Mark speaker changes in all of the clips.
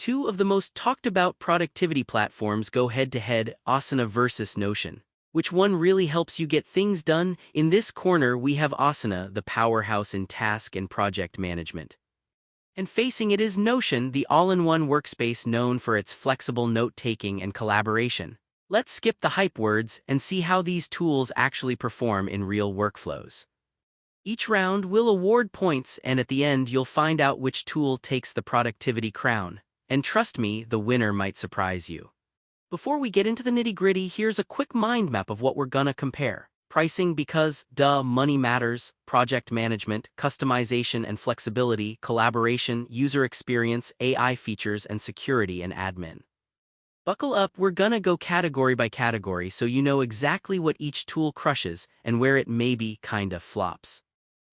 Speaker 1: Two of the most talked about productivity platforms go head-to-head, Asana versus Notion. Which one really helps you get things done? In this corner, we have Asana, the powerhouse in task and project management. And facing it is Notion, the all-in-one workspace known for its flexible note-taking and collaboration. Let's skip the hype words and see how these tools actually perform in real workflows. Each round will award points, and at the end you'll find out which tool takes the productivity crown. And trust me, the winner might surprise you. Before we get into the nitty-gritty, here's a quick mind map of what we're gonna compare. Pricing because, duh, money matters, project management, customization and flexibility, collaboration, user experience, AI features, and security and admin. Buckle up, we're gonna go category by category so you know exactly what each tool crushes and where it maybe kinda flops.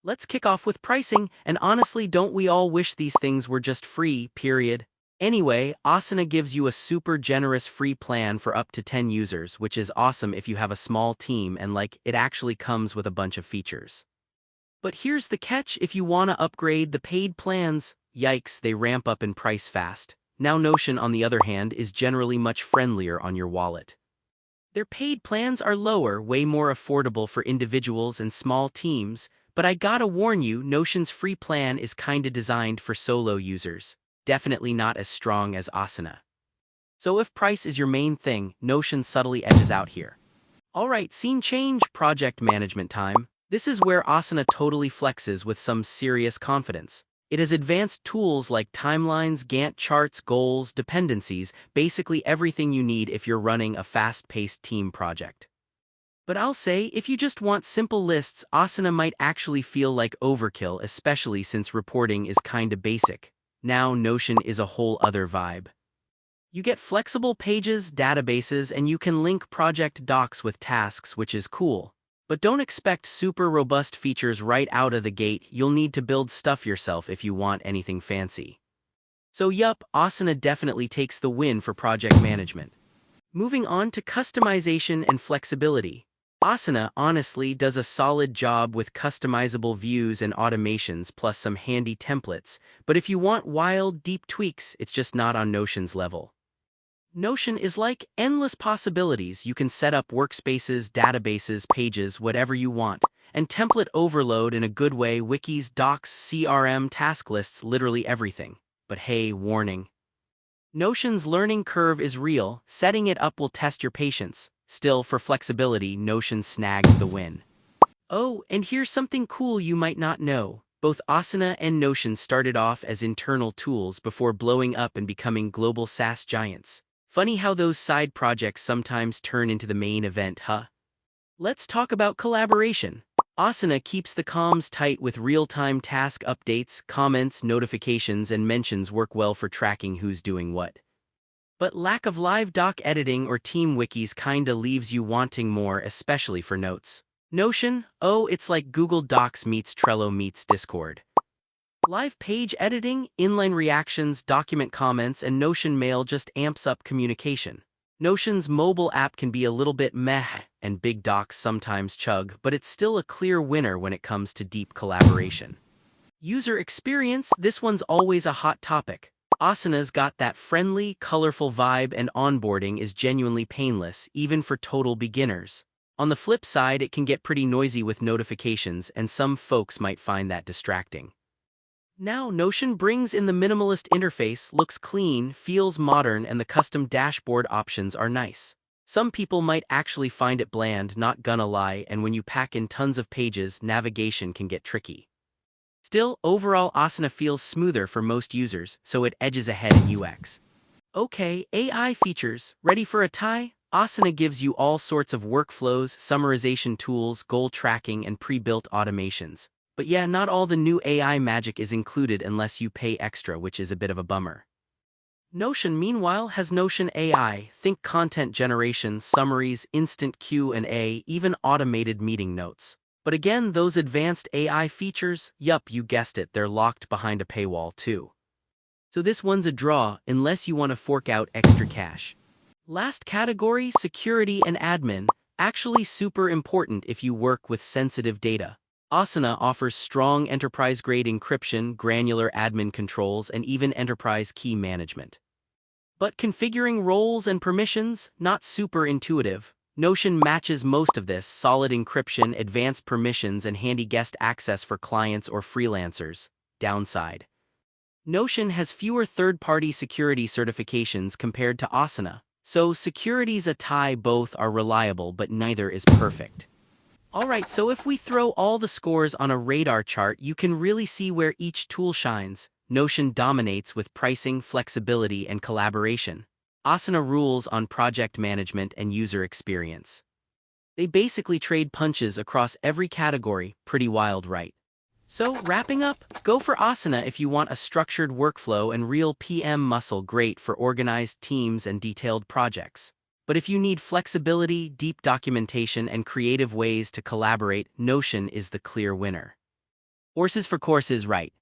Speaker 1: Let's kick off with pricing, and honestly, don't we all wish these things were just free, period? Anyway, Asana gives you a super generous free plan for up to 10 users, which is awesome if you have a small team and it actually comes with a bunch of features. But here's the catch: if you want to upgrade the paid plans, yikes, they ramp up in price fast. Now Notion, on the other hand, is generally much friendlier on your wallet. Their paid plans are lower, way more affordable for individuals and small teams, but I gotta warn you, Notion's free plan is kinda designed for solo users. Definitely not as strong as Asana. So if price is your main thing, Notion subtly edges out here. Alright, scene change, project management time. This is where Asana totally flexes with some serious confidence. It has advanced tools like timelines, Gantt charts, goals, dependencies, basically everything you need if you're running a fast-paced team project. But I'll say, if you just want simple lists, Asana might actually feel like overkill, especially since reporting is kinda basic. Now Notion is a whole other vibe. You get flexible pages, databases, and you can link project docs with tasks, which is cool. But don't expect super robust features right out of the gate. You'll need to build stuff yourself if you want anything fancy. So yup, Asana definitely takes the win for project management. Moving on to customization and flexibility. Asana honestly does a solid job with customizable views and automations plus some handy templates, but if you want wild, deep tweaks, it's just not on Notion's level. Notion is like endless possibilities. You can set up workspaces, databases, pages, whatever you want, and template overload in a good way: wikis, docs, CRM, task lists, literally everything. But hey, warning. Notion's learning curve is real. Setting it up will test your patience. Still, for flexibility, Notion snags the win. Oh, and here's something cool you might not know. Both Asana and Notion started off as internal tools before blowing up and becoming global SaaS giants. Funny how those side projects sometimes turn into the main event, huh? Let's talk about collaboration. Asana keeps the comms tight with real-time task updates, comments, notifications, and mentions work well for tracking who's doing what. But lack of live doc editing or team wikis kinda leaves you wanting more, especially for notes. Notion, oh, it's like Google Docs meets Trello meets Discord. Live page editing, inline reactions, document comments, and Notion Mail just amps up communication. Notion's mobile app can be a little bit meh, and big docs sometimes chug, but it's still a clear winner when it comes to deep collaboration. User experience, this one's always a hot topic. Asana's got that friendly, colorful vibe, and onboarding is genuinely painless, even for total beginners. On the flip side, it can get pretty noisy with notifications, and some folks might find that distracting. Now, Notion brings in the minimalist interface, looks clean, feels modern, and the custom dashboard options are nice. Some people might actually find it bland, not gonna lie, and when you pack in tons of pages, navigation can get tricky. Still, overall Asana feels smoother for most users, so it edges ahead in UX. Okay, AI features, ready for a tie? Asana gives you all sorts of workflows, summarization tools, goal tracking, and pre-built automations. But yeah, not all the new AI magic is included unless you pay extra, which is a bit of a bummer. Notion, meanwhile, has Notion AI, think content generation, summaries, instant Q&A, even automated meeting notes. But again, those advanced AI features, yup, you guessed it, they're locked behind a paywall too. So this one's a draw, unless you want to fork out extra cash. Last category, security and admin, actually super important if you work with sensitive data. Asana offers strong enterprise-grade encryption, granular admin controls, and even enterprise key management. But configuring roles and permissions, not super intuitive. Notion matches most of this: solid encryption, advanced permissions, and handy guest access for clients or freelancers. Downside: Notion has fewer third-party security certifications compared to Asana, so security's a tie. Both are reliable, but neither is perfect. Alright, so if we throw all the scores on a radar chart, you can really see where each tool shines. Notion dominates with pricing, flexibility, and collaboration. Asana rules on project management and user experience. They basically trade punches across every category. Pretty wild, right? So, wrapping up, go for Asana if you want a structured workflow and real PM muscle. Great for organized teams and detailed projects. But if you need flexibility, deep documentation, and creative ways to collaborate, Notion is the clear winner. Horses for courses, right?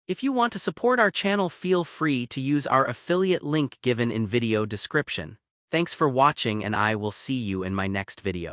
Speaker 1: If you want to support our channel, feel free to use our affiliate link given in video description. Thanks for watching, and I will see you in my next video.